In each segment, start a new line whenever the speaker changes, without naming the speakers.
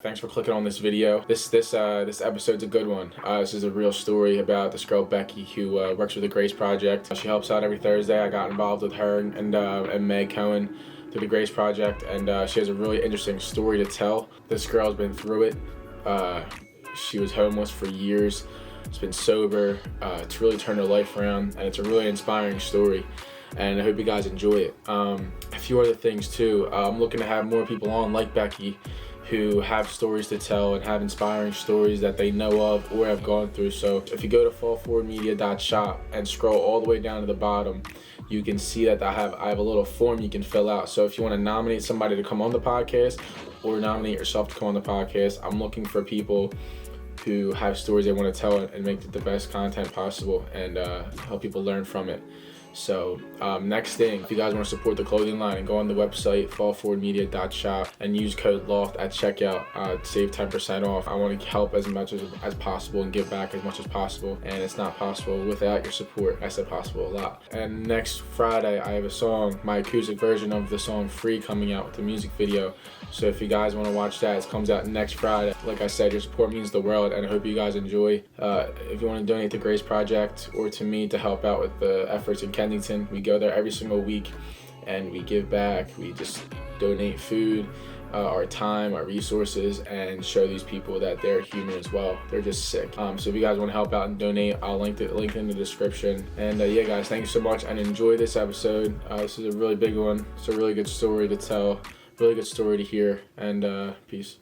Thanks for clicking on this video. This episode's a good one. This is a real story about this girl Becky who works with the Grace Project. She helps out every Thursday. I got involved with her and Meg Cohen through the Grace Project, and she has a really interesting story to tell. This girl's been through it. She was homeless for years. She's been sober. It's really turned her life around, and it's a really inspiring story. And I hope you guys enjoy it. A few other things too. I'm looking to have more people on like Becky, who have stories to tell and have inspiring stories that they know of or have gone through. So if you go to fallforwardmedia.shop and scroll all the way down to the bottom, you can see that I have a little form you can fill out. So if you want to nominate somebody to come on the podcast or nominate yourself to come on the podcast, I'm looking for people who have stories they want to tell and make it the best content possible and help people learn from it. So next thing, if you guys want to support the clothing line, go on the website fallforwardmedia.shop and use code LOFT at checkout to save 10% off. I want to help as much as possible and give back as much as possible, and it's not possible without your support. I said possible a lot. And next Friday I have a song, my acoustic version of the song Free, coming out with the music video. So if you guys want to watch that, it comes out next Friday. Like I said, your support means the world, and I hope you guys enjoy. If you want to donate to Grace Project or to me to help out with the efforts in Kensington, we go there every single week and we give back. We just donate food, our time, our resources, and show these people that they're human as well. They're just sick. So if you guys want to help out and donate, I'll link in the description. And yeah, guys, thank you so much and enjoy this episode. This is a really big one. It's a really good story to tell, really good story to hear, and peace.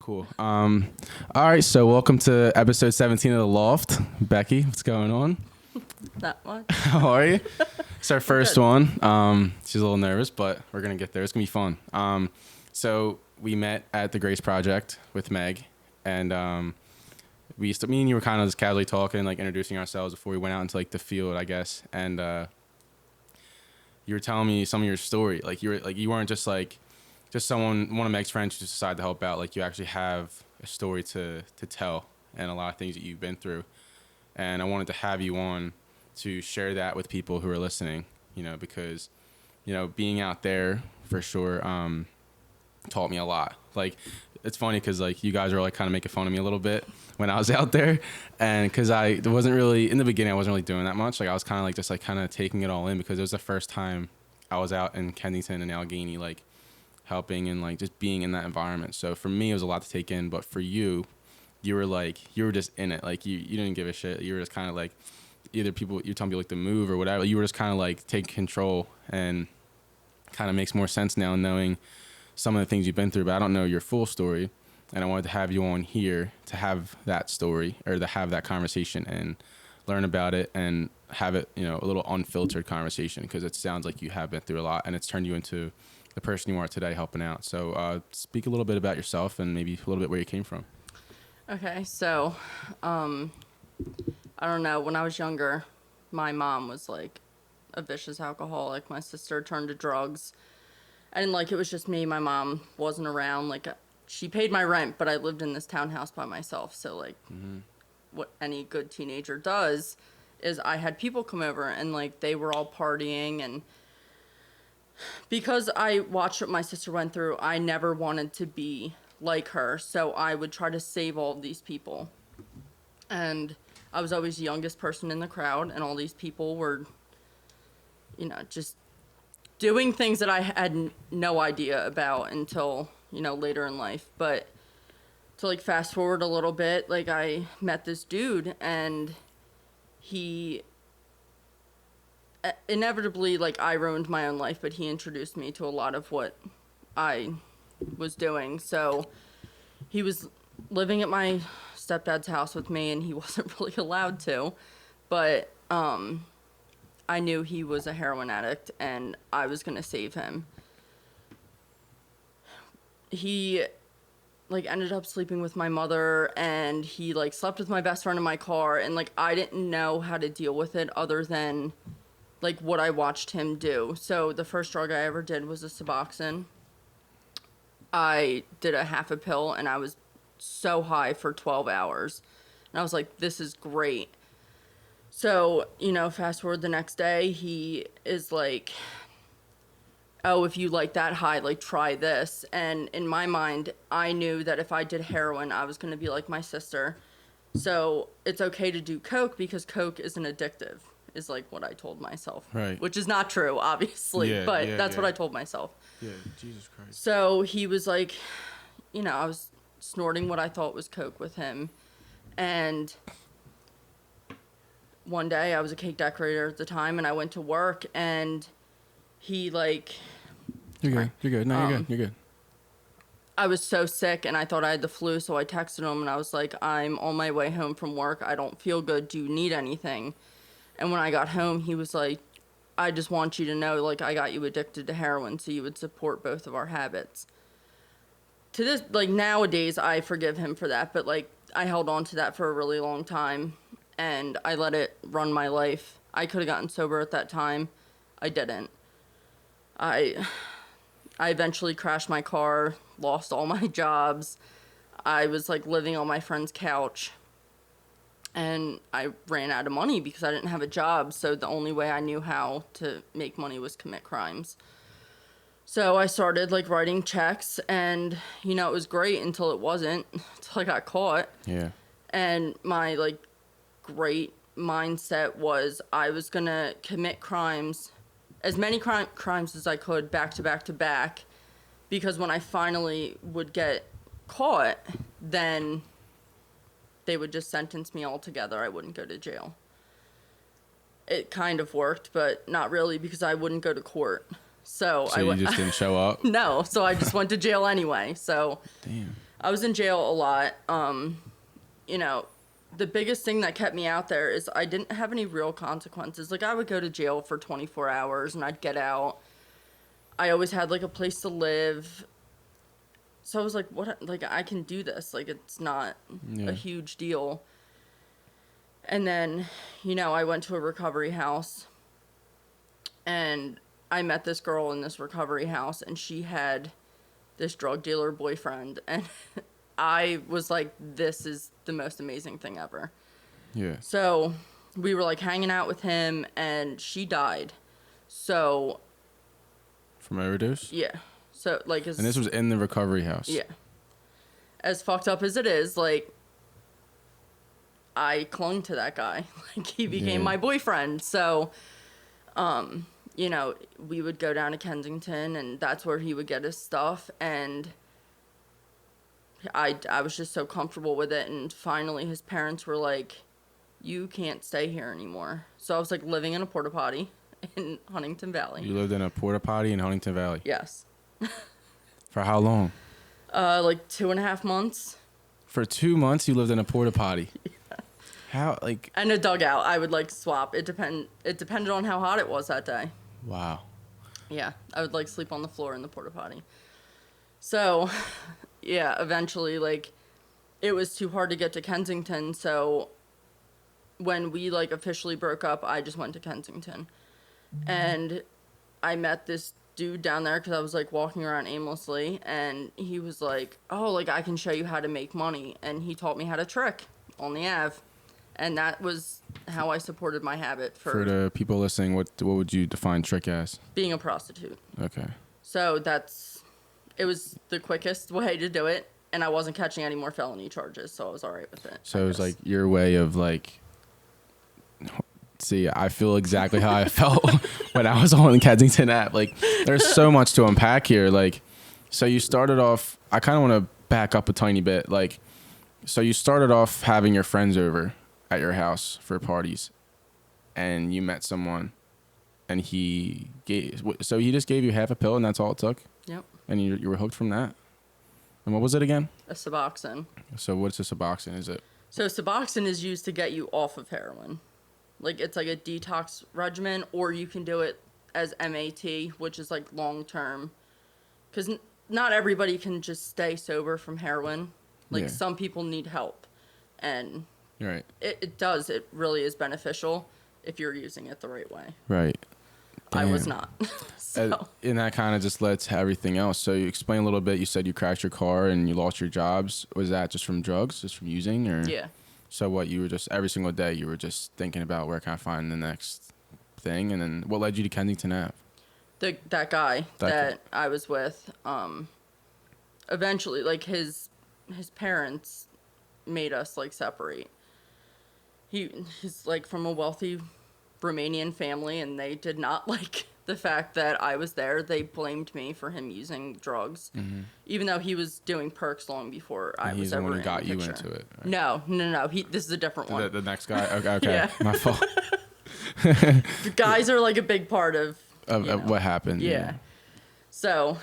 Cool. All right, so welcome to episode 17 of the Loft. Becky, what's going on?
Not much.
How are you? It's our first one. She's a little nervous, but we're gonna get there. It's gonna be fun. So we met at the Grace Project with Meg, and me and you were kind of just casually talking, like introducing ourselves before we went out into like the field, I guess. And you were telling me some of your story. You weren't just one of Meg's friends who just decided to help out. Like, you actually have a story to tell and a lot of things that you've been through. And I wanted to have you on to share that with people who are listening, because, being out there for sure taught me a lot. Like, it's funny because, like, you guys are, like, kind of making fun of me a little bit when I was out there. And because in the beginning, I wasn't really doing that much. Like, I was kind of kind of taking it all in because it was the first time I was out in Kensington and Allegheny, like, helping and like just being in that environment. So for me, it was a lot to take in, but for you, you were just in it. Like, you didn't give a shit. You were just kind of like, you're telling people like to move or whatever. You were just kind of like taking control, and kind of makes more sense now knowing some of the things you've been through, but I don't know your full story. And I wanted to have you on here to have that story, or to have that conversation and learn about it and have it, a little unfiltered conversation, because it sounds like you have been through a lot and it's turned you into the person you are today, helping out. So speak a little bit about yourself and maybe a little bit where you came from.
Okay, so I don't know. When I was younger, my mom was like a vicious alcoholic. My sister turned to drugs, and like it was just me. My mom wasn't around. Like, she paid my rent, but I lived in this townhouse by myself. So like, what any good teenager does is I had people come over, and like they were all partying, and because I watched what my sister went through, I never wanted to be like her. So I would try to save all of these people. And I was always the youngest person in the crowd, and all these people were, just doing things that I had no idea about until, later in life. But to like fast forward a little bit, like I met this dude, and he inevitably, like, I ruined my own life, but he introduced me to a lot of what I was doing. So he was living at my stepdad's house with me, and he wasn't really allowed to, but I knew he was a heroin addict, and I was gonna save him. He like ended up sleeping with my mother, and he like slept with my best friend in my car, and like I didn't know how to deal with it other than like what I watched him do. So the first drug I ever did was a Suboxone. I did a half a pill, and I was so high for 12 hours. And I was like, this is great. So, fast forward the next day, he is like oh, if you like that high, like try this. And in my mind, I knew that if I did heroin, I was going to be like my sister. So it's okay to do coke because coke isn't addictive, is like what I told myself.
Right.
Which is not true, obviously,
Yeah,
but
yeah,
that's
yeah.
what I told myself.
Yeah, Jesus Christ.
So he was like, I was snorting what I thought was coke with him. And one day I was a cake decorator at the time, and I went to work, and he like,
You're good. You're good. No, you're good. You're good.
I was so sick and I thought I had the flu, so I texted him and I was like, I'm on my way home from work. I don't feel good. Do you need anything? And when I got home, he was like, I just want you to know, like, I got you addicted to heroin, so you would support both of our habits. To this, like, nowadays, I forgive him for that, but, like, I held on to that for a really long time, and I let it run my life. I could have gotten sober at that time. I didn't. I eventually crashed my car, lost all my jobs. I was, like, living on my friend's couch. And I ran out of money because I didn't have a job, so the only way I knew how to make money was commit crimes. So I started, like, writing checks, and, it was great until it wasn't, until I got caught.
Yeah.
And my, like, great mindset was I was going to commit crimes, as many crimes as I could, back to back to back, because when I finally would get caught, then they would just sentence me altogether. I wouldn't go to jail. It kind of worked, but not really, because I wouldn't go to court. So
you just didn't show up?
No, so I just went to jail anyway. So
Damn.
I was in jail a lot. The biggest thing that kept me out there is I didn't have any real consequences. Like, I would go to jail for 24 hours and I'd get out. I always had, like, a place to live. So I was like, what? Like, I can do this. Like, it's not a huge deal. And then, I went to a recovery house. And I met this girl in this recovery house. And she had this drug dealer boyfriend. And I was like, this is the most amazing thing ever.
Yeah.
So we were, like, hanging out with him. And she died. So.
From overdose?
Yeah. So, like,
and this was in the recovery house.
Yeah. As fucked up as it is, like, I clung to that guy. Like, he became my boyfriend. So, we would go down to Kensington, and that's where he would get his stuff. And I was just so comfortable with it. And finally, his parents were like, you can't stay here anymore. So I was, like, living in a porta potty in Huntington Valley.
You lived in a porta potty in Huntington Valley?
Yes.
For how long?
Like 2.5 months.
For 2 months, you lived in a porta potty. Yeah. How, like?
And a dugout. I would, like, swap. It depended on how hot it was that day.
Wow.
Yeah, I would, like, sleep on the floor in the porta potty. So, yeah, eventually, like, it was too hard to get to Kensington. So when we, like, officially broke up, I just went to Kensington. And I met this dude down there because I was, like, walking around aimlessly, and he was like, oh, like, I can show you how to make money. And he taught me how to trick on the Ave. And that was how I supported my habit. For
the people listening, what would you define trick as?
Being a prostitute.
Okay.
So it was the quickest way to do it, and I wasn't catching any more felony charges, so I was all right with it.
So it was, like, your way of, like, see, I feel exactly how I felt when I was on Kensington app. Like, there's so much to unpack here. Like, so you started off, I kind of want to back up a tiny bit. Like, so you started off having your friends over at your house for parties, and you met someone, and he just gave you half a pill, and that's all it took?
Yep.
And you were hooked from that? And what was it again?
A Suboxone. So
what's a Suboxone? Is it?
So Suboxone is used to get you off of heroin. Like, it's like a detox regimen, or you can do it as MAT, which is, like, long-term. Because not everybody can just stay sober from heroin. Like, some people need help. And
right.
It does. It really is beneficial if you're using it the right way.
Right. Damn.
I was not. So.
And that kind of just led to everything else. So you explain a little bit. You said you crashed your car and you lost your jobs. Was that just from drugs, just from using? Or?
Yeah.
So what, you were just, every single day, you were just thinking about where can I find the next thing? And then what led you to Kensington Ave?
That guy that I was with, eventually, like, his parents made us, like, separate. He's, like, from a wealthy Romanian family, and they did not like the fact that I was there. They blamed me for him using drugs, even though he was doing perks long before I was ever in the picture.
He's the one who got you into it, right?
No. This is a different one.
The next guy? Okay.
Yeah.
My fault.
Guys are, like, a big part of
what happened.
Yeah. So,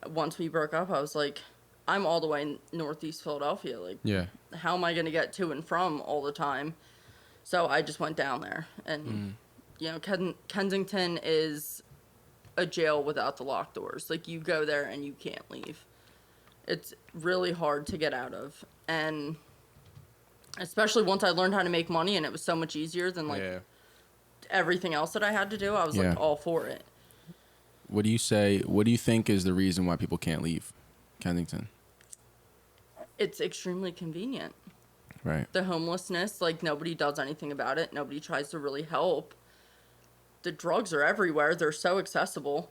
once we broke up, I was like, I'm all the way in Northeast Philadelphia. Like, how am I going to get to and from all the time? So I just went down there. And, Kensington is a jail without the locked doors. Like, you go there and you can't leave. It's really hard to get out of. And especially once I learned how to make money, and it was so much easier than, like, everything else that I had to do, I was, like, all for it.
What do you think is the reason why people can't leave Kensington?
It's extremely convenient.
Right.
The homelessness, like, nobody does anything about it. Nobody tries to really help. The drugs are everywhere. They're so accessible.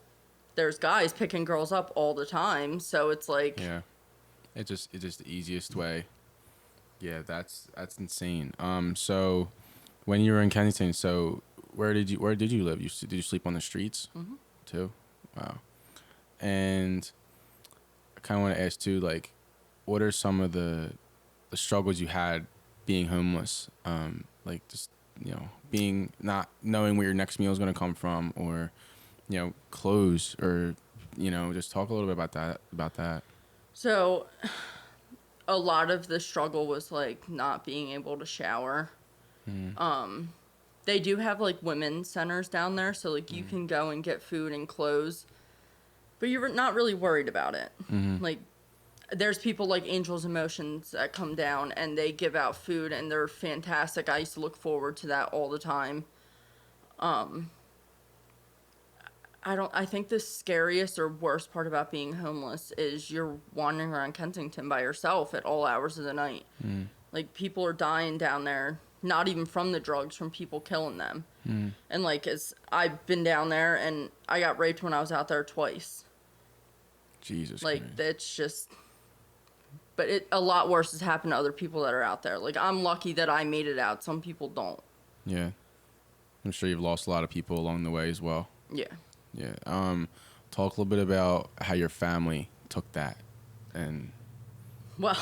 There's guys picking girls up all the time. So it's like...
Yeah. It's just the easiest way. Yeah, that's insane. So when you were in Kensington, so where did you live? Did you sleep on the streets too? Wow. And I kind of want to ask too, like, what are some of the struggles you had being homeless? Like, just, being not knowing where your next meal is going to come from, or, clothes, or, just talk a little bit about that.
So a lot of the struggle was, like, not being able to shower. They do have, like, women's centers down there, so, like, you can go and get food and clothes, but you're not really worried about it. Like, there's people like Angels Emotions that come down, and they give out food, and they're fantastic. I used to look forward to that all the time. I think the scariest or worst part about being homeless is you're wandering around Kensington by yourself at all hours of the night. Like, people are dying down there, not even from the drugs, from people killing them. And, like, I've been down there, and I got raped when I was out there twice.
Jesus
Like,
Christ.
it's just... But a lot worse has happened to other people that are out there. Like, I'm lucky that I made it out. Some people don't. Yeah.
I'm sure you've lost a lot of people along the way as well.
Yeah.
Yeah. Talk a little bit about how your family took that. And...
Well,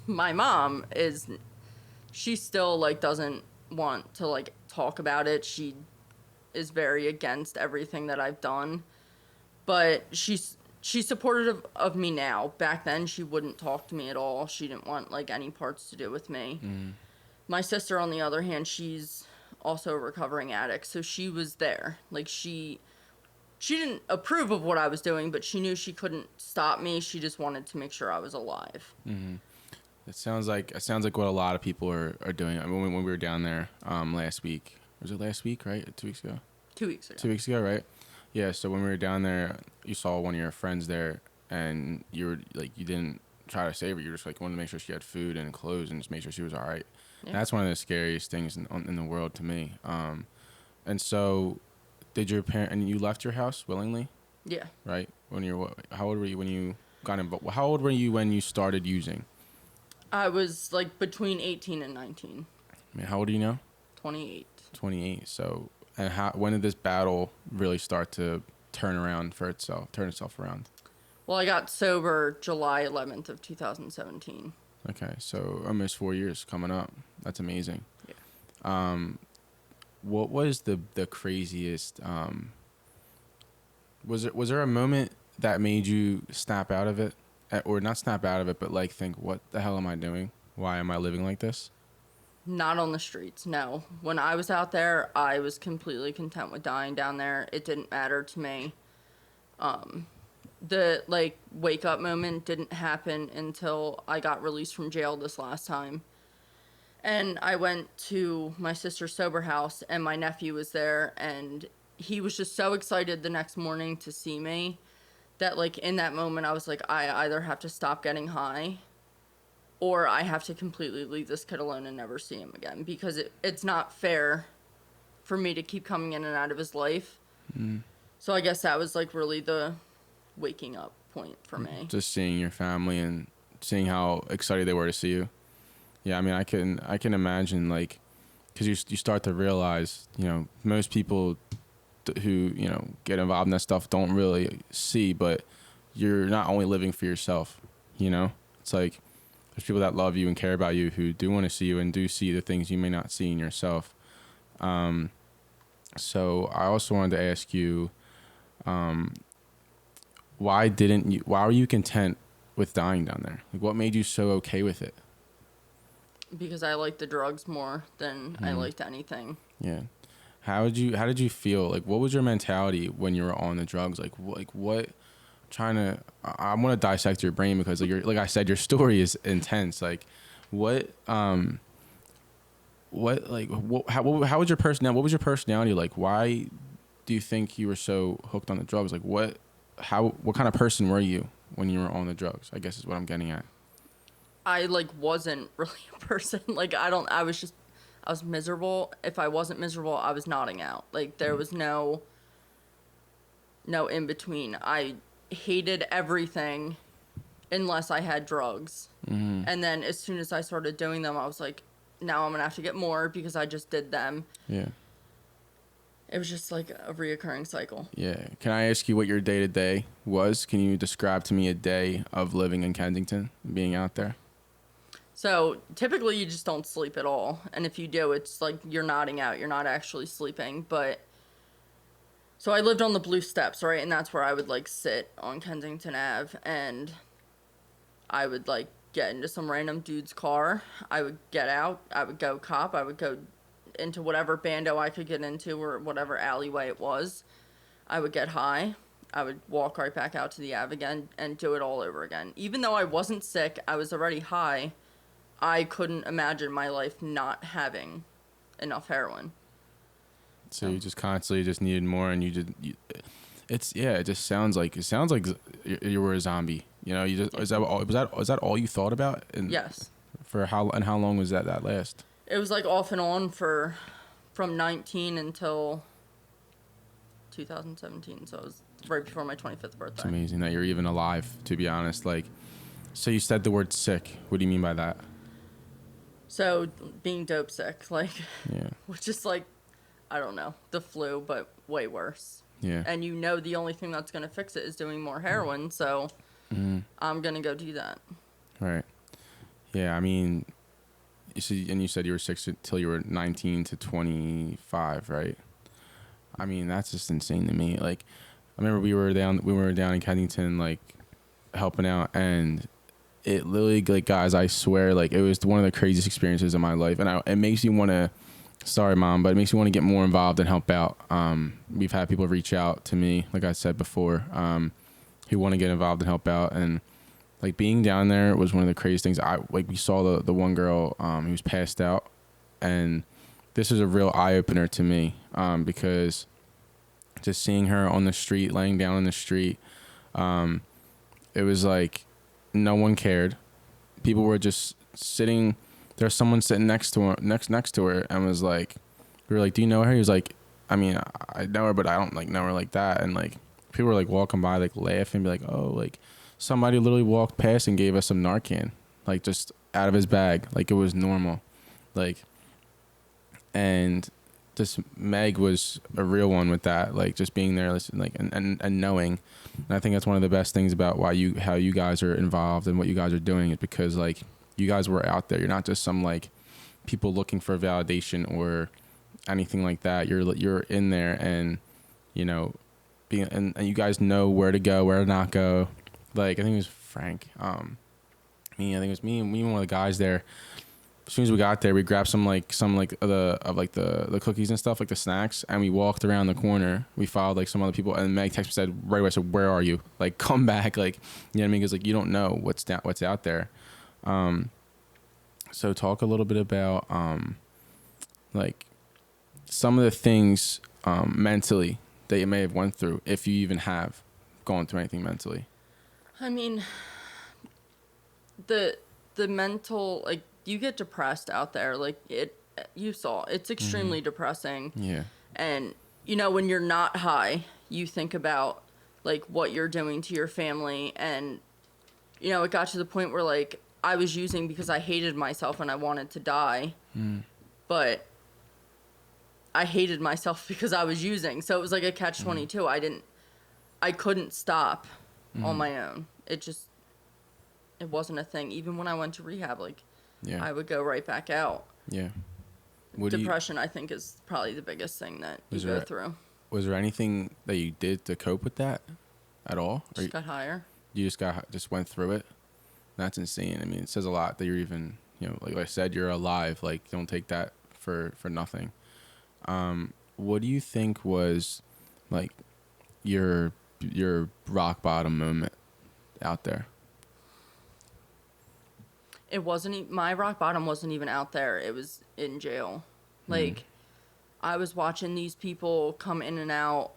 my mom she still, like, doesn't want to, like, talk about it. She is very against everything that I've done. But she's supportive of me now. Back then, she wouldn't talk to me at all. She didn't want, like, any parts to do with me. My sister, on the other hand, she's also a recovering addict, so she was there. Like, she didn't approve of what I was doing, but she knew she couldn't stop me. She just wanted to make sure I was alive.
It sounds like what a lot of people are doing. I mean, when we were down there last week. Was it last week, right? 2 weeks ago?
2 weeks ago.
2 weeks ago, right? Yeah, so when we were down there, you saw one of your friends there, and you were like, you didn't try to save her. You just, like, wanted to make sure she had food and clothes and just make sure she was all right. Yeah. And that's one of the scariest things in the world to me. And so, did your and you left your house willingly?
Yeah.
Right? How old were you when you got involved? How old were you when you started using?
I was, like, between 18 and 19.
I mean, how old are you now?
28.
28. So, and when did this battle really start to turn itself around? Well,
I got sober July 11th of 2017.
Okay, so almost 4 years coming up. That's amazing. Yeah. What was the craziest? Was there a moment that made you snap out of it, or not snap out of it, but, like, think, what the hell am I doing? Why am I living like this?
Not on the streets, no. When I was out there, I was completely content with dying down there. It didn't matter to me. The, like, wake-up moment didn't happen until I got released from jail this last time. And I went to my sister's sober house, and my nephew was there, and he was just so excited the next morning to see me that, like, in that moment, I was like, I either have to stop getting high, or I have to completely leave this kid alone and never see him again, because it's not fair for me to keep coming in and out of his life. So I guess that was like really the waking up point for me.
Just seeing your family and seeing how excited they were to see you. Yeah, I mean, I can imagine, like, because you start to realize, you know, most people who, you know, get involved in that stuff don't really see, but you're not only living for yourself, you know? It's like there's people that love you and care about you who do want to see you and do see the things you may not see in yourself. So I also wanted to ask you, why were you content with dying down there? Like, what made you so okay with it?
Because I liked the drugs more than I liked anything.
Yeah. How did you feel? Like, what was your mentality when you were on the drugs? Like what, I want to dissect your brain because like I said, your story is intense. Like, how was your personality? What was your personality like? Why do you think you were so hooked on the drugs? Like, what kind of person were you when you were on the drugs? I guess is what I'm getting at.
I like wasn't really a person. Like I was miserable. If I wasn't miserable, I was nodding out. Like there was no in between. I hated everything unless I had drugs. Mm-hmm. And then as soon as I started doing them, I was like, now I'm going to have to get more because I just did them.
Yeah.
It was just like a reoccurring cycle.
Yeah. Can I ask you what your day-to-day was? Can you describe to me a day of living in Kensington, being out there?
So typically you just don't sleep at all. And if you do, it's like you're nodding out. You're not actually sleeping. But so I lived on the Blue Steps, right? And that's where I would like sit on Kensington Ave. And I would like get into some random dude's car. I would get out. I would go cop. I would go into whatever bando I could get into or whatever alleyway it was. I would get high. I would walk right back out to the Ave again and do it all over again. Even though I wasn't sick, I was already high. I couldn't imagine my life not having enough heroin.
So you just constantly just needed more, and it just sounds like you were a zombie. You know, was that all you thought about? And
yes.
For how long was that last?
It was like off and on from 19 until 2017. So it was right before my 25th birthday.
It's amazing that you're even alive, to be honest. Like, so you said the word sick. What do you mean by that?
So being dope sick, like,
yeah,
which is like, I don't know, the flu, but way worse.
Yeah.
And you know the only thing that's going to fix it is doing more heroin, so I'm going to go do that.
Right. Yeah, I mean, you said you were sick until you were 19 to 25, right? I mean, that's just insane to me. Like, I remember we were down in Kensington, like, helping out, and it literally, like, guys, I swear, like, it was one of the craziest experiences of my life, and it makes you want to, sorry, Mom, but it makes you want to get more involved and help out. We've had people reach out to me, like I said before, who want to get involved and help out, and, like, being down there was one of the craziest things. We saw the one girl who was passed out, and this was a real eye-opener to me, because just seeing her on the street, laying down on the street, it was like no one cared. People were just sitting. There was someone sitting next to her, and was like, we were like, "Do you know her?" He was like, "I mean, I know her, but I don't like know her like that." And like people were like walking by, like laughing, be like, "Oh, like somebody literally walked past and gave us some Narcan, like just out of his bag, like it was normal, like." And this Meg was a real one with that, like just being there, listening, like and knowing. And I think that's one of the best things about how you guys are involved and what you guys are doing is because like you guys were out there. You're not just some like people looking for validation or anything like that. You're in there, and you know, and you guys know where to go, where to not go. Like I think it was Frank. I think it was me and one of the guys there. As soon as we got there, we grabbed some the cookies and stuff, like the snacks, and we walked around the corner. We followed like some other people, and Meg texted me, said right away, said, "Where are you? Like, come back!" Like, you know what I mean? Because like you don't know what's out there. So talk a little bit about like some of the things mentally that you may have went through, if you even have gone through anything mentally.
I mean, the mental, like, you get depressed out there. Like, it's extremely depressing.
Yeah.
And, you know, when you're not high, you think about like what you're doing to your family. And you know, it got to the point where like I was using because I hated myself and I wanted to die. But I hated myself because I was using. So it was like a catch-22. I couldn't stop on my own. It wasn't a thing. Even when I went to rehab, like, I would go right back out.
Yeah.
Depression, I think, is probably the biggest thing that you go through.
Was there anything that you did to cope with that at all?
Just got higher.
You just went through it? That's insane. I mean, it says a lot that you're even, you know, like I said, you're alive. Like, don't take that for nothing. What do you think was, like, your rock bottom moment out there?
It wasn't my rock bottom wasn't even out there. It was in jail. Like, I was watching these people come in and out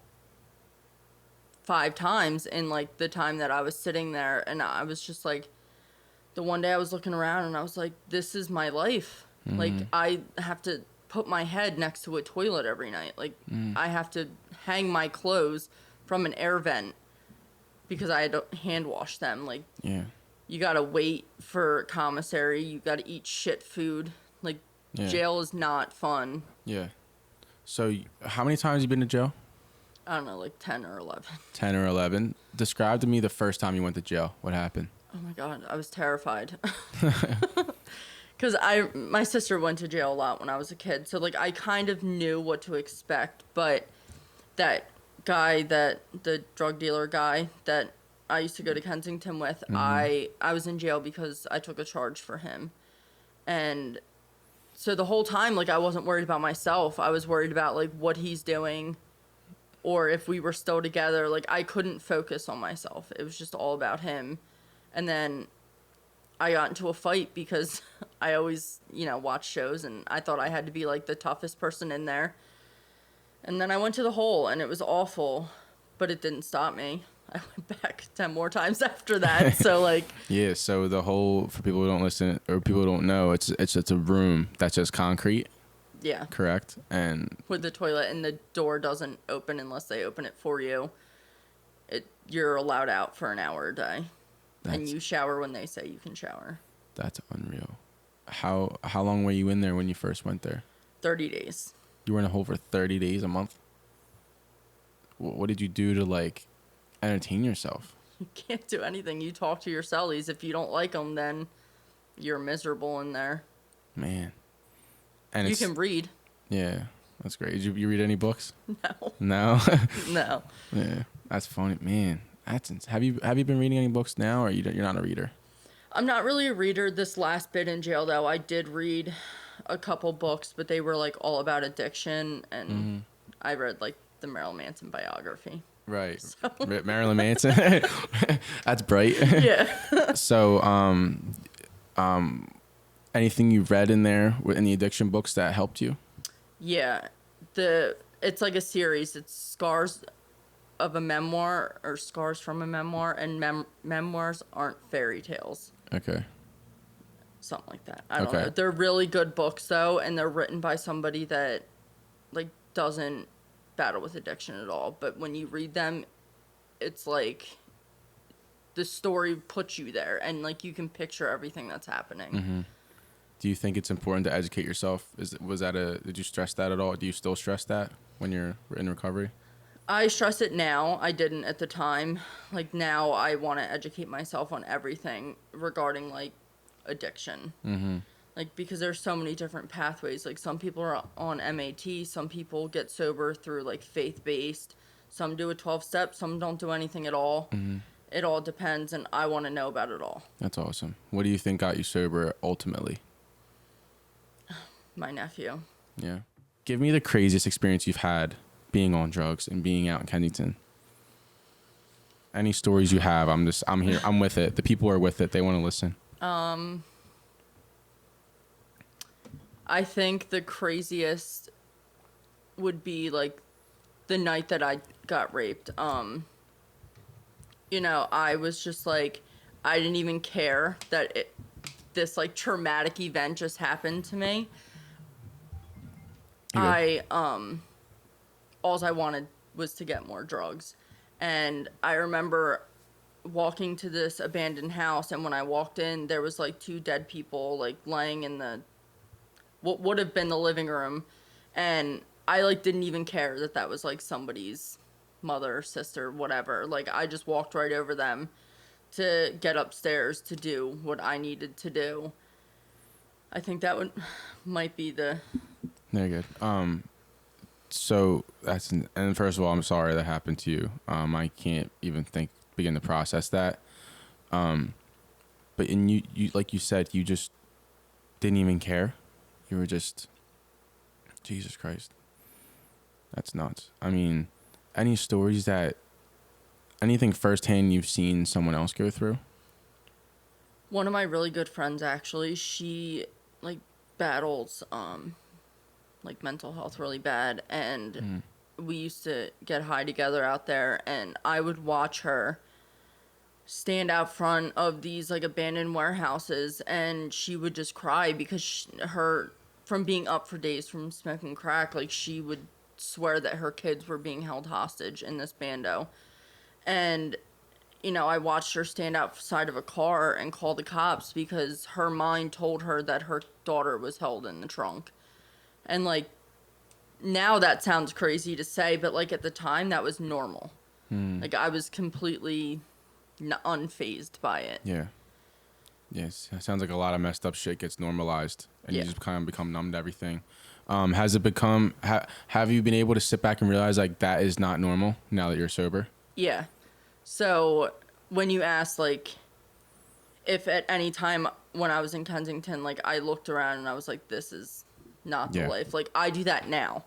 5 times in like the time that I was sitting there, and I was just like, the one day I was looking around and I was like, this is my life. Like, I have to put my head next to a toilet every night. Like, I have to hang my clothes from an air vent because I had to hand wash them. Like, you gotta wait for commissary. You gotta eat shit food. Like, jail is not fun.
Yeah. So, how many times have you been to jail?
I don't know, like 10 or 11.
10 or 11. Describe to me the first time you went to jail. What happened?
Oh my God, I was terrified. Because my sister went to jail a lot when I was a kid. So, like, I kind of knew what to expect. But that guy, the drug dealer guy that I used to go to Kensington with, I was in jail because I took a charge for him. And so the whole time, like, I wasn't worried about myself. I was worried about, like, what he's doing or if we were still together. Like, I couldn't focus on myself. It was just all about him. And then I got into a fight because I always, you know, watch shows and I thought I had to be, like, the toughest person in there. And then I went to the hole and it was awful, but it didn't stop me. I went back 10 more times after that. So, like,
yeah. So the hole, for people who don't listen or people who don't know, it's a room that's just concrete.
Yeah.
Correct. And
with the toilet, and the door doesn't open unless they open it for you. You're allowed out for an hour a day, and you shower when they say you can shower. That's
unreal. How long were you in there when you first went there?
30 days.
You were in a hole for 30 days, a month? What did you do to, like, entertain yourself?
You can't do anything. You talk to your cellies. If you don't like them, then you're miserable in there.
Man. And
you can read.
Yeah, that's great. Did you read any books?
No.
No?
No.
Yeah, that's funny. Man, have you been reading any books now, or you're not a reader?
I'm not really a reader. This last bit in jail, though, I did read a couple books, but they were, like, all about addiction, and I read, like, the Marilyn Manson biography.
Right. So. Marilyn Manson. That's bright.
Yeah.
So, anything you read in there in the addiction books that helped you?
Yeah. It's like a series. It's Scars of a Memoir or Scars from a Memoir, and memoirs aren't fairy tales.
Okay.
Something like that. I don't know. They're really good books, though, and they're written by somebody that, like, doesn't battle with addiction at all. But when you read them, it's like the story puts you there, and, like, you can picture everything that's happening.
Mm-hmm. Do you think it's important to educate yourself? Did you stress that at all? Do you still stress that when you're in recovery?
I stress it now. I didn't at the time. Like, now I want to educate myself on everything regarding, like, addiction. Like, because there's so many different pathways. Like, some people are on MAT, some people get sober through, like, faith-based, some do a 12-step, some don't do anything at all. It all depends, and I want to know about it all.
That's awesome. What do you think got you sober ultimately?
My nephew.
Yeah. Give me the craziest experience you've had being on drugs and being out in Kensington. Any stories you have, I'm here. I'm with it. The people are with it. They want to listen.
I think the craziest would be, like, the night that I got raped. You know, I was just like, I didn't even care that this, like, traumatic event just happened to me. All I wanted was to get more drugs. And I remember walking to this abandoned house, and when I walked in, there was like 2 dead people like laying in the what would have been the living room, and I like didn't even care that that was like somebody's mother, sister, whatever. Like I just walked right over them to get upstairs to do what I needed to do. I think that might be the.
Very good. So and first of all, I'm sorry that happened to you. I can't even begin to process that. But you like you said, you just didn't even care. You were just, Jesus Christ. That's nuts. I mean, any stories anything firsthand you've seen someone else go through?
One of my really good friends, actually, she like battles like mental health really bad, and we used to get high together out there, and I would watch her stand out front of these like abandoned warehouses, and she would just cry because her from being up for days from smoking crack, like she would swear that her kids were being held hostage in this bando. And I watched her stand outside of a car and call the cops because her mind told her that her daughter was held in the trunk. And like now that sounds crazy to say, but like at the time that was normal. Like I was completely unfazed by it.
Yeah. Yes. It sounds like a lot of messed up shit gets normalized, and you just kind of become numb to everything. Has it become? Have you been able to sit back and realize like that is not normal now that you're sober?
Yeah. So when you asked like if at any time when I was in Kensington, like I looked around and I was like, this is not the life. Like I do that now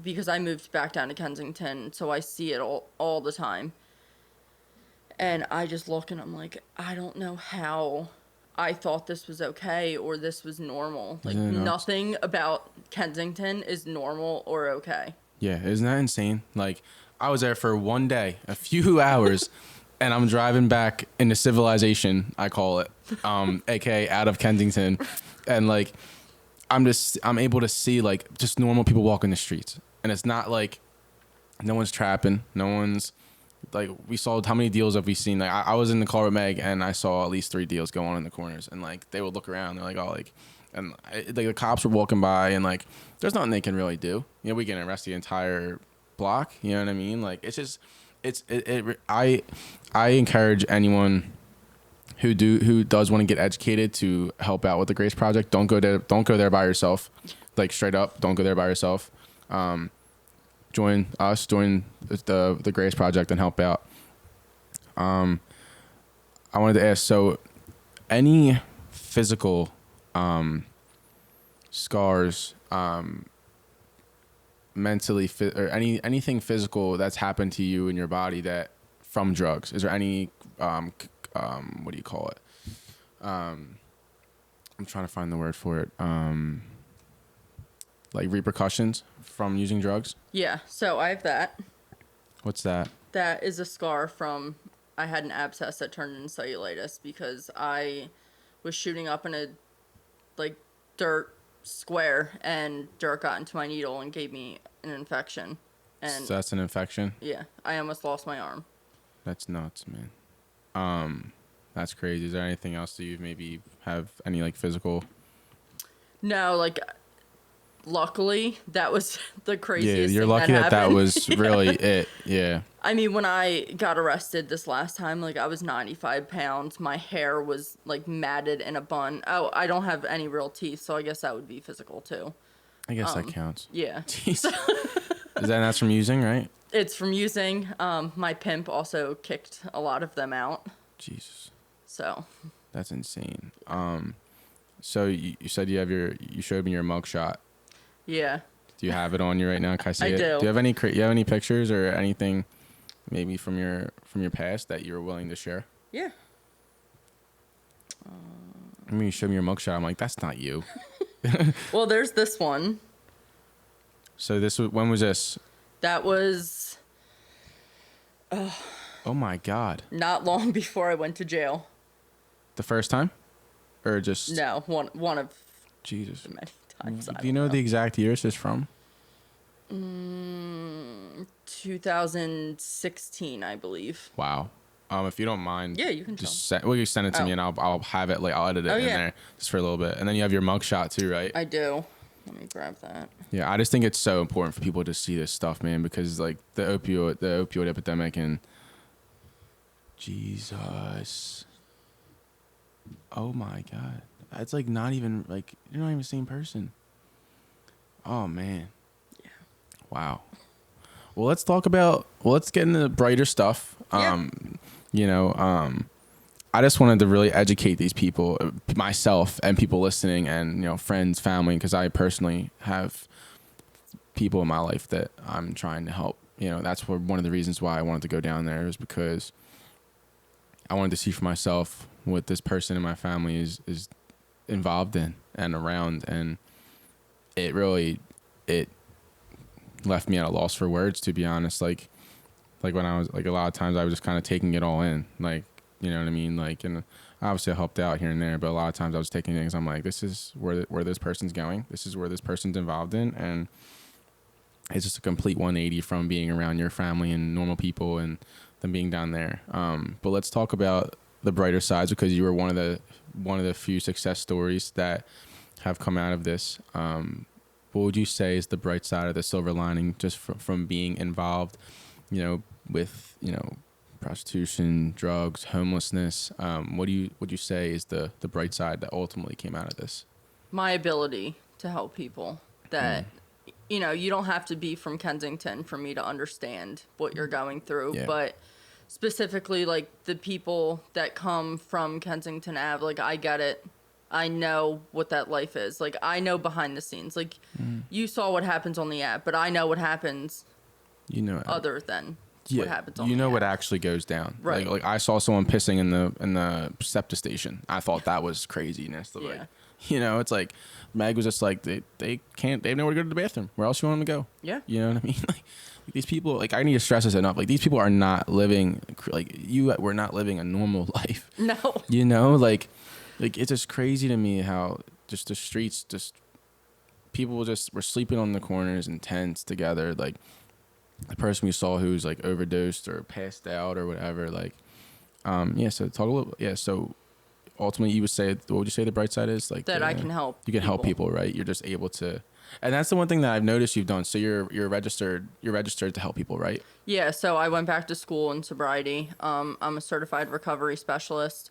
because I moved back down to Kensington, so I see it all the time. And I just look and I'm like, I don't know how I thought this was okay or this was normal. Like nothing about Kensington is normal or okay.
Yeah, isn't that insane? Like I was there for one day, a few hours, and I'm driving back into civilization, I call it, a.k.a. out of Kensington, and like I'm able to see like just normal people walking the streets, and it's not like no one's trapping, no one's like, we saw, how many deals have we seen? Like I was in the car with Meg, and I saw at least 3 deals go on in the corners, and like they would look around, they're like, oh, like, and like the cops were walking by, and like there's nothing they can really do. We can arrest the entire block. You know what I mean? Like it's just I encourage anyone who does want to get educated to help out with the Grace Project. Don't go there by yourself. Like straight up, don't go there by yourself. Join the Grace Project and help out. I wanted to ask, so any physical scars, mentally or anything physical that's happened to you in your body that from drugs? Is there any what do you call it? I'm trying to find the word for it. Like repercussions from using drugs?
Yeah, so I have that.
What's that?
That is a scar from, I had an abscess that turned into cellulitis because I was shooting up in a like dirt square, and dirt got into my needle and gave me an infection. And
so that's an infection?
Yeah, I almost lost my arm.
That's nuts, man. That's crazy. Is there anything else that you maybe have any like physical?
No, like luckily that was the craziest.
Yeah, you're
thing
lucky that was really it. Yeah.
I mean, when I got arrested this last time, like I was 95 pounds. My hair was like matted in a bun. Oh, I don't have any real teeth, so I guess that would be physical too.
I guess that counts.
Yeah.
Jeez. That's from using, right?
It's from using. My pimp also kicked a lot of them out.
Jesus.
So.
That's insane. So you said you showed me your mugshot.
Yeah.
Do you have it on you right now? Can I see it?
do.
Do you have any pictures or anything maybe from your past that you're willing to share?
Yeah.
I mean, you showed me your mugshot. I'm like, that's not you.
Well, there's this one.
So when was this?
That was.
Oh my God.
Not long before I went to jail.
The first time? Or just...
No, one of...
Jesus.
Many times.
Do you know the exact years it's from?
2016, I believe.
Wow. If you don't mind,
Yeah, you can
just
tell.
you send it to me and I'll have it, like I'll edit it
Oh,
in
yeah.
there just for a little bit. And then you have your mugshot too, right?
I do. Let me grab that.
Yeah, I just think it's so important for people to see this stuff, man, because like the opioid epidemic and Jesus. Oh my God. It's like not even like you're not even the same person. Oh man.
Yeah.
Wow. Well, let's get into the brighter stuff.
Yeah.
I just wanted to really educate these people, myself and people listening and, friends, family, because I personally have people in my life that I'm trying to help. That's one of the reasons why I wanted to go down there is because I wanted to see for myself what this person in my family is involved in and around. And it left me at a loss for words, to be honest. Like when I was like, a lot of times I was just kind of taking it all in, like, you know what I mean? Like, and obviously I helped out here and there, but a lot of times I was taking things. I'm like, this is where this person's going. This is where this person's involved in. And it's just a complete 180 from being around your family and normal people and then being down there. But let's talk about the brighter sides, because you were one of the few success stories that have come out of this. What would you say is the bright side or the silver lining just from being involved, with, prostitution, drugs, homelessness? What would you say is the bright side that ultimately came out of this?
My ability to help people. That, you don't have to be from Kensington for me to understand what you're going through.
Yeah.
But specifically, like, the people that come from Kensington Ave, like, I get it. I know what that life is. Like, I know behind the scenes. Like, you saw what happens on the app, but I know what happens other than what happens on the app.
What actually goes down.
Right.
Like I saw someone pissing in the septic station. I thought that was craziness.
Yeah.
Like, it's like Meg was just like they have nowhere to go to the bathroom. Where else you want them to go?
Yeah.
You know what I mean? Like these people, like I need to stress this enough. Like these people are not living we're not living a normal life.
No.
Like it's just crazy to me how just the streets, just people just were sleeping on the corners in tents together. Like the person we saw who's like overdosed or passed out or whatever. Like, so talk a little. Yeah. So ultimately what would you say the bright side is? Like
that I can help.
You can help people, right? You're just able to, and that's the one thing that I've noticed you've done. So you're registered to help people, right?
Yeah. So I went back to school in sobriety. I'm a certified recovery specialist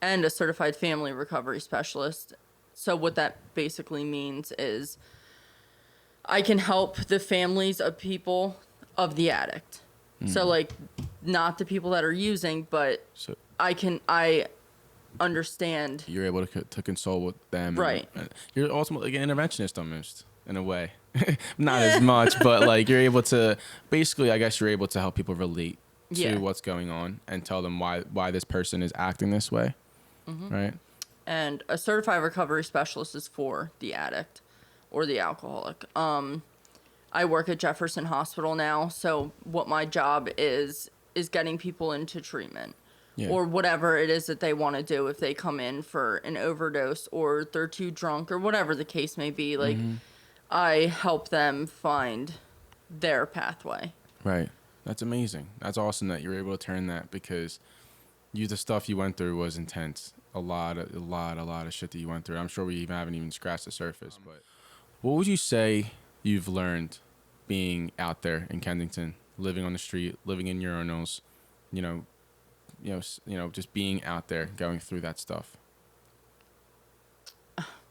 and a certified family recovery specialist. So what that basically means is I can help the families of people of the addict. So like not the people that are using, but I understand.
You're able to console with them.
Right.
And you're ultimately like an interventionist almost in a way. Not as much, but like you're able to basically, I guess you're able to help people relate to what's going on and tell them why this person is acting this way. Right.
And a certified recovery specialist is for the addict or the alcoholic. I work at Jefferson Hospital now, so what my job is getting people into treatment or whatever it is that they want to do if they come in for an overdose or they're too drunk or whatever the case may be. Like, I help them find their pathway.
Right. That's amazing. That's awesome that you're able to turn that, because the stuff you went through was intense. A lot of shit that you went through. I'm sure we haven't even scratched the surface. But what would you say you've learned being out there in Kensington, living on the street, living in urinals, just being out there, going through that stuff?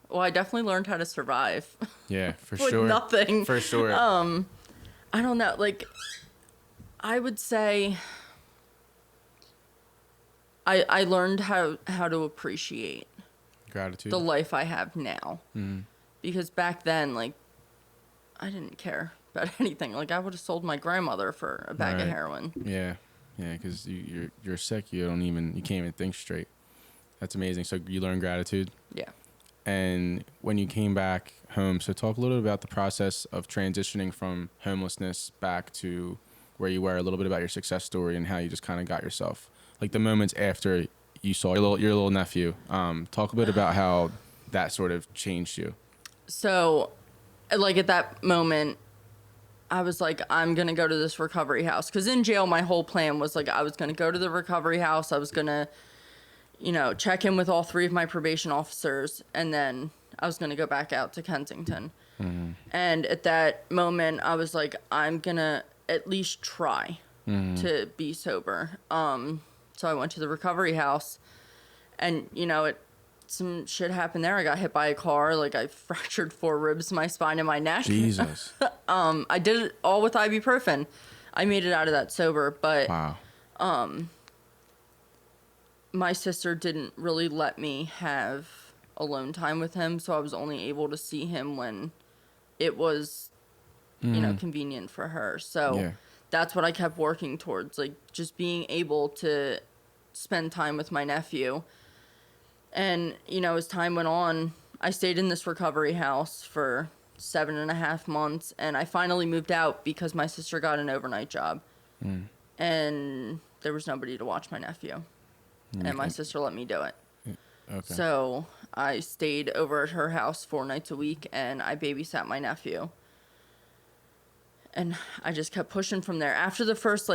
Well, I definitely learned how to survive.
Yeah, for
with
sure.
Nothing.
For sure.
I don't know. Like, I would say I learned how to appreciate
Gratitude.
the life I have now. Because back then, like, I didn't care about anything. Like, I would have sold my grandmother for a bag of heroin.
Yeah, because you're sick. You can't even think straight. That's amazing. So you learned gratitude.
Yeah.
And when you came back home, so talk a little bit about the process of transitioning from homelessness back to where you were. A little bit about your success story and how you just kind of got yourself, like the moments after you saw your little nephew. Talk a bit about how that sort of changed you.
So, like, at that moment, I was like, I'm going to go to this recovery house. Because in jail, my whole plan was like, I was going to go to the recovery house. I was going to, check in with all 3 of my probation officers. And then I was going to go back out to Kensington. Mm-hmm. And at that moment, I was like, I'm going to at least try to be sober. So I went to the recovery house. And, some shit happened there. I got hit by a car. Like, I fractured 4 ribs in my spine and my neck.
Jesus.
I did it all with ibuprofen. I made it out of that sober, but
Wow.
My sister didn't really let me have alone time with him, so I was only able to see him when it was, convenient for her. So that's what I kept working towards, like, just being able to spend time with my nephew. And, as time went on, I stayed in this recovery house for 7.5 months, and I finally moved out because my sister got an overnight job. And there was nobody to watch my nephew. And my sister let me do it.
Okay.
So I stayed over at her house 4 nights a week, and I babysat my nephew. And I just kept pushing from there. After the first,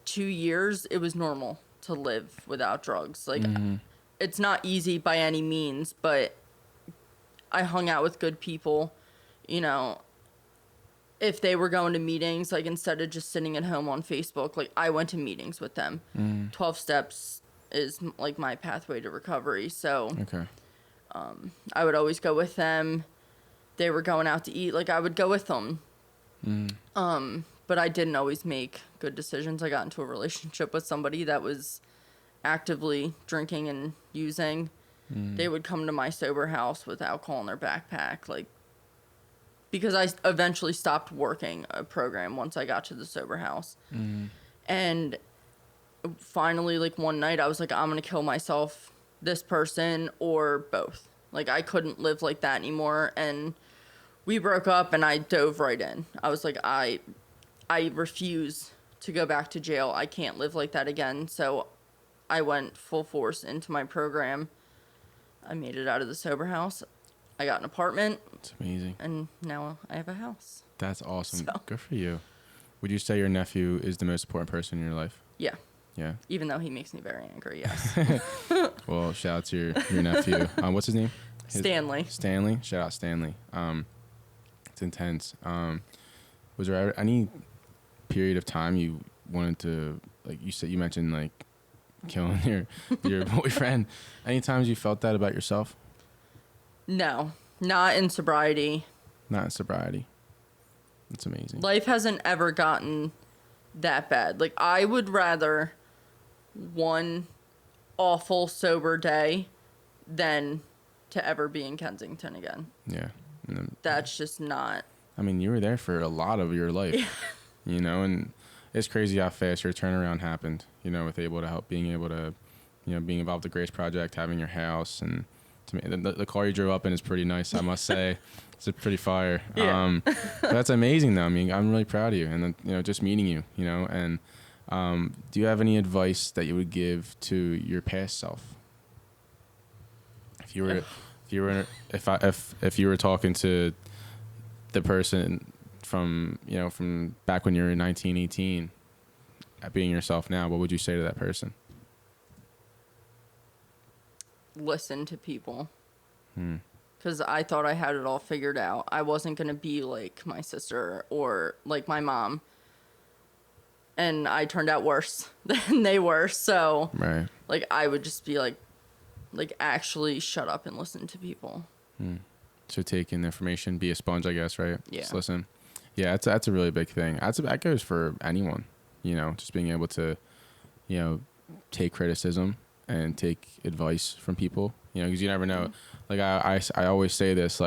2 years, it was normal to live without drugs. It's not easy by any means, but I hung out with good people. If they were going to meetings, instead of just sitting at home on Facebook, I went to meetings with them. 12 steps is my pathway to recovery. So
Okay.
I would always go with them. They were going out to eat, I would go with them. But I didn't always make good decisions. I got into a relationship with somebody that was actively drinking and using. They would come to my sober house with alcohol in their backpack, because I eventually stopped working a program once I got to the sober house. And finally, one night I was like, I'm gonna kill myself, this person, or both. I couldn't live like that anymore. And we broke up, and I dove right in. I was like, I refuse to go back to jail. I can't live like that again. So I went full force into my program. I made it out of the sober house. I got an apartment.
It's amazing.
And now I have a house.
That's awesome.
So.
Good for you. Would you say your nephew is the most important person in your life?
Yeah.
Yeah.
Even though he makes me very angry, yes.
Well, shout out to your nephew. What's his name?
Stanley.
Stanley? Shout out Stanley. It's intense. Was there ever any period of time you wanted to, you mentioned killing your boyfriend? Any times you felt that about yourself?
No, not in sobriety.
Not in sobriety. That's amazing.
Life hasn't ever gotten that bad. I would rather one awful sober day than to ever be in Kensington again.
Yeah.
That's just not.
I mean, you were there for a lot of your life, and it's crazy how fast your turnaround happened, with being able to, being involved with the Grace Project, having your house, and to me, the car you drove up in is pretty nice, I must say. It's a pretty fire.
Yeah.
That's amazing, though. I mean, I'm really proud of you, and then, just meeting you, and do you have any advice that you would give to your past self? If you were talking to the person from back when you were 19, 18, at being yourself now, what would you say to that person?
Listen to people. Because I thought I had it all figured out. I wasn't going to be like my sister or like my mom. And I turned out worse than they were. So,
right.
I would just be actually shut up and listen to people.
So take in information, be a sponge, I guess, right?
Yeah.
Just listen. Yeah, that's a really big thing. That goes for anyone, just being able to, take criticism and take advice from people, because you never know. I always say this,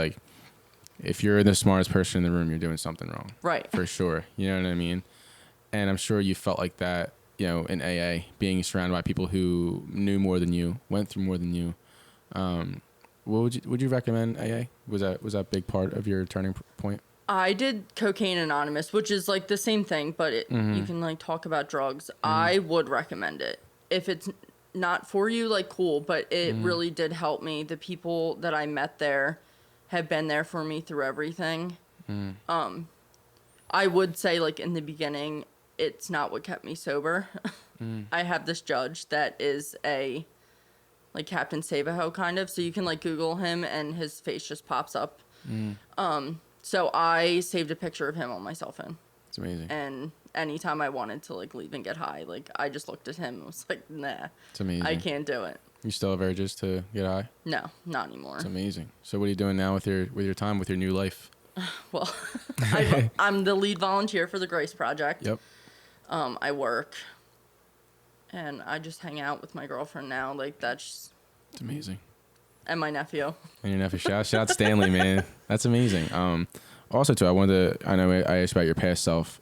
if you're the smartest person in the room, you're doing something wrong.
Right.
For sure. You know what I mean? And I'm sure you felt like that, in AA, being surrounded by people who knew more than you, went through more than you. What would you recommend AA? Was that a big part of your turning point?
I did Cocaine Anonymous, which is the same thing, but you can talk about drugs. I would recommend it. If it's not for you, cool, but it really did help me. The people that I met there have been there for me through everything. I would say, like, in the beginning, it's not what kept me sober. I have this judge that is a, like, Captain Savaho kind of, so you can, like, Google him and his face just pops up. So I saved a picture of him on my cell phone.
It's amazing.
And anytime I wanted to, like, leave and get high, like, I just looked at him and was like, nah.
It's amazing.
I can't do it.
You still have urges to get high?
No, not anymore.
It's amazing. So what are you doing now with your time, with your new life?
Well, I'm the lead volunteer for the Grace Project.
Yep.
I work, and I just hang out with my girlfriend now. Like, that's...
It's amazing.
And my nephew.
And your nephew. Shout out Stanley, man. That's amazing. Also, too, I know I asked about your past self.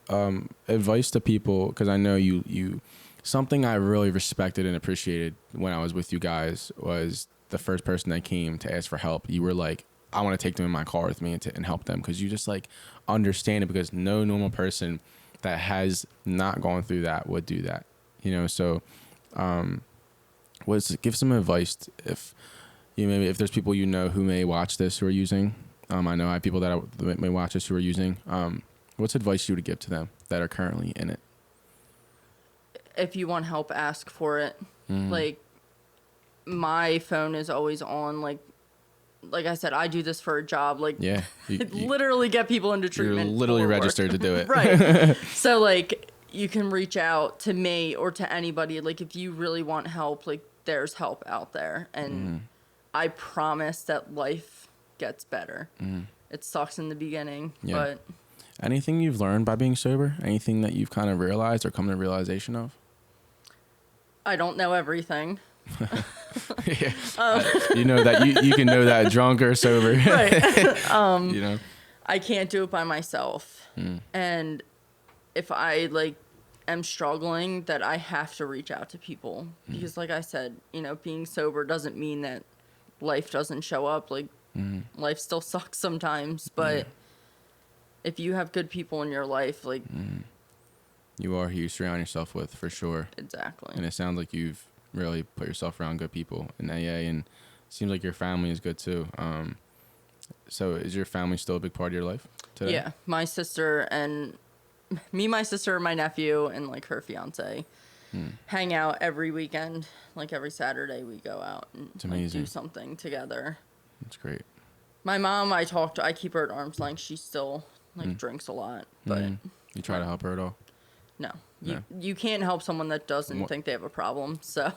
Advice to people, because I know you something I really respected and appreciated when I was with you guys was the first person that came to ask for help. You were like, I want to take them in my car with me and help them, because you just, like, understand it, because no normal person that has not gone through that would do that, you know. So give some advice if there's people you know who may watch this who are using. I know I have people that may watch this who are using. What's advice you would give to them that are currently in it?
If you want help, ask for it. Like, my phone is always on. Like I said, I do this for a job. Like,
yeah, you
literally get people into treatment.
You're literally registered to do it.
Right. So, like, you can reach out to me or to anybody. Like, if you really want help, like, there's help out there. And I promise that life gets better. It sucks in the beginning, but...
Anything you've learned by being sober? Anything that you've kind of realized or come to the realization of?
I don't know everything.
You know that you can know that drunk or sober.
Right.
You know?
I can't do it by myself. And if I, like, am struggling, that I have to reach out to people. Because, like I said, you know, being sober doesn't mean that life doesn't show up. Like, life still sucks sometimes, but if you have good people in your life, like...
You are who you surround yourself with, for sure.
Exactly.
And it sounds like you've really put yourself around good people in AA, and it seems like your family is good too. So is your family still a big part of your life today?
Yeah, my sister and my sister, my nephew, and, like, her fiance hang out every weekend. Like, every Saturday we go out and, like, do something together.
That's great.
My mom, I keep her at arm's length. She still, like, drinks a lot, but...
You try to help her at all?
No. You can't help someone that doesn't think they have a problem. So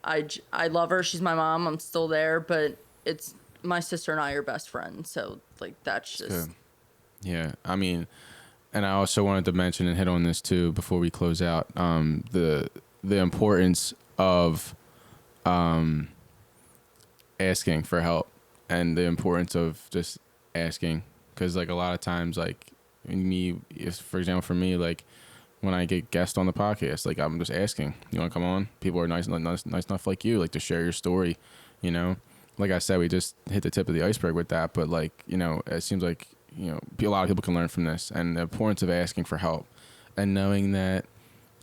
I love her. She's my mom. I'm still there, but it's my sister and I are best friends. So, like, that's just...
Good. Yeah. I mean, and I also wanted to mention and hit on this too before we close out, the importance of asking for help, and the importance of just asking. Because, like, a lot of times, like, for example, for me, like, when I get guests on the podcast, like, I'm just asking, you want to come on? People are nice enough like you, like, to share your story, you know? Like I said, we just hit the tip of the iceberg with that, but, like, you know, it seems like, you know, a lot of people can learn from this, and the importance of asking for help and knowing that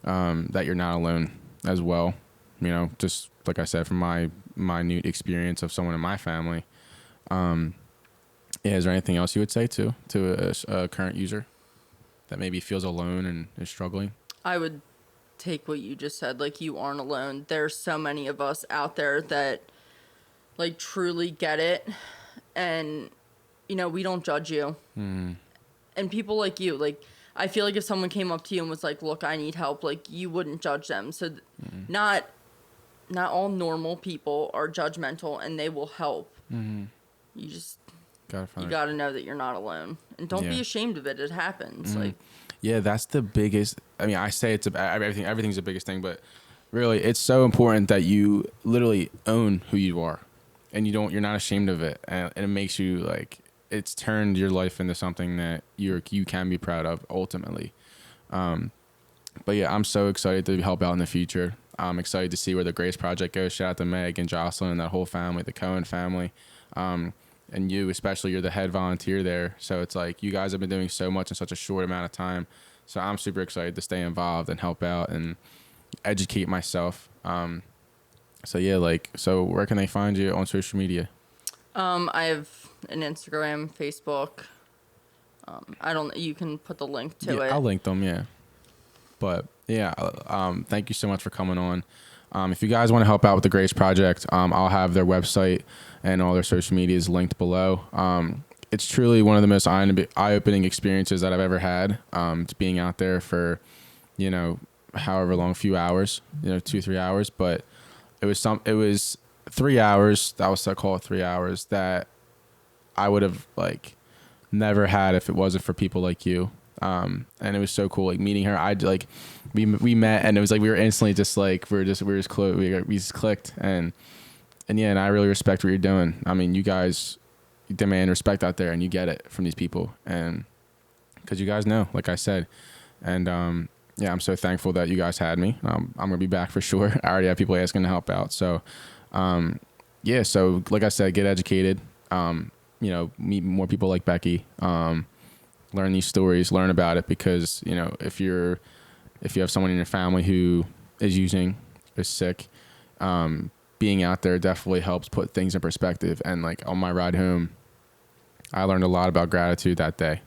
that you're not alone as well. You know, just like I said, from my minute experience of someone in my family. Is there anything else you would say to a current user that maybe feels alone and is struggling?
I would take what you just said. Like, you aren't alone. There's so many of us out there that, like, truly get it. And, you know, we don't judge you. And people like you, like, I feel like if someone came up to you and was like, look, I need help, like, you wouldn't judge them. So not all normal people are judgmental, and they will help. You just... You got to know that you're not alone, and don't be ashamed of it. It happens. Like,
yeah, that's the biggest. I mean, I say it's everything. Everything's the biggest thing, but really, it's so important that you literally own who you are, and you're not ashamed of it, and it makes you, like, it's turned your life into something that you can be proud of ultimately. But yeah, I'm so excited to help out in the future. I'm excited to see where the Grace Project goes. Shout out to Meg and Jocelyn and that whole family, the Cohen family. And you, especially, you're the head volunteer there. So it's like, you guys have been doing so much in such a short amount of time. So I'm super excited to stay involved and help out and educate myself. So yeah, like, so where can they find you on social media?
I have an Instagram, Facebook, I don't. You can put the link to it.
I'll link them. Yeah. But yeah, thank you so much for coming on. If you guys want to help out with the Grace Project, I'll have their website and all their social medias linked below. It's truly one of the most eye-opening experiences that I've ever had. It's being out there for, however long, few hours, 2-3 hours, but it was 3 hours. I call it 3 hours that I would have never had if it wasn't for people like you. And it was so cool, meeting her. We met, and it was we were instantly just we just clicked, and I really respect what you're doing. I mean, you guys demand respect out there, and you get it from these people, and because you guys know, like I said, and I'm so thankful that you guys had me. I'm gonna be back for sure. I already have people asking to help out, so so like I said, get educated, meet more people like Beckie, learn these stories, learn about it, because if you have someone in your family who is sick, being out there definitely helps put things in perspective. And on my ride home, I learned a lot about gratitude that day.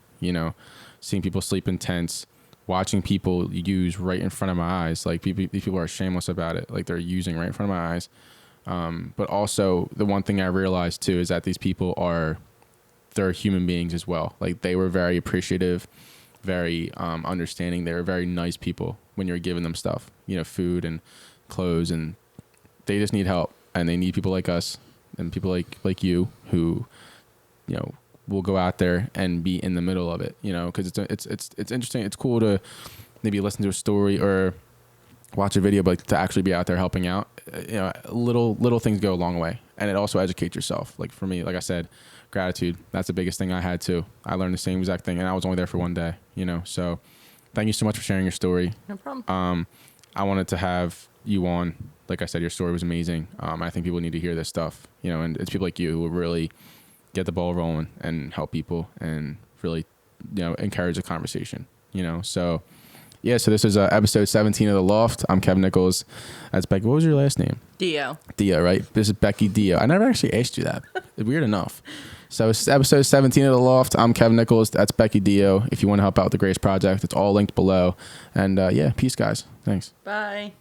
Seeing people sleep in tents, watching people use right in front of my eyes. These people are shameless about it. They're using right in front of my eyes. But also the one thing I realized too is that these people they're human beings as well. They were very appreciative, very understanding. They were very nice people when you're giving them stuff, food and clothes, and they just need help, and they need people like us and people like you who, will go out there and be in the middle of it, because it's interesting. It's cool to maybe listen to a story or watch a video, but to actually be out there helping out, little things go a long way, and it also educates yourself. For me, like I said, gratitude, that's the biggest thing I had too. I learned the same exact thing, and I was only there for one day, so thank you so much for sharing your story.
No problem.
I wanted to have you on. Like I said, your story was amazing. I think people need to hear this stuff, and it's people like you who will really get the ball rolling and help people and really, encourage a conversation, so yeah. So this is episode 17 of the Loft. I'm Kevin Nichols. That's Becky. What was your last name?
Deo,
right? This is Beckie Deo. I never actually asked you that. Weird enough. So it's episode 17 of the Loft. I'm Kevin Nichols. That's Beckie Deo. If you want to help out with the Grace Project, it's all linked below. And peace, guys. Thanks.
bye.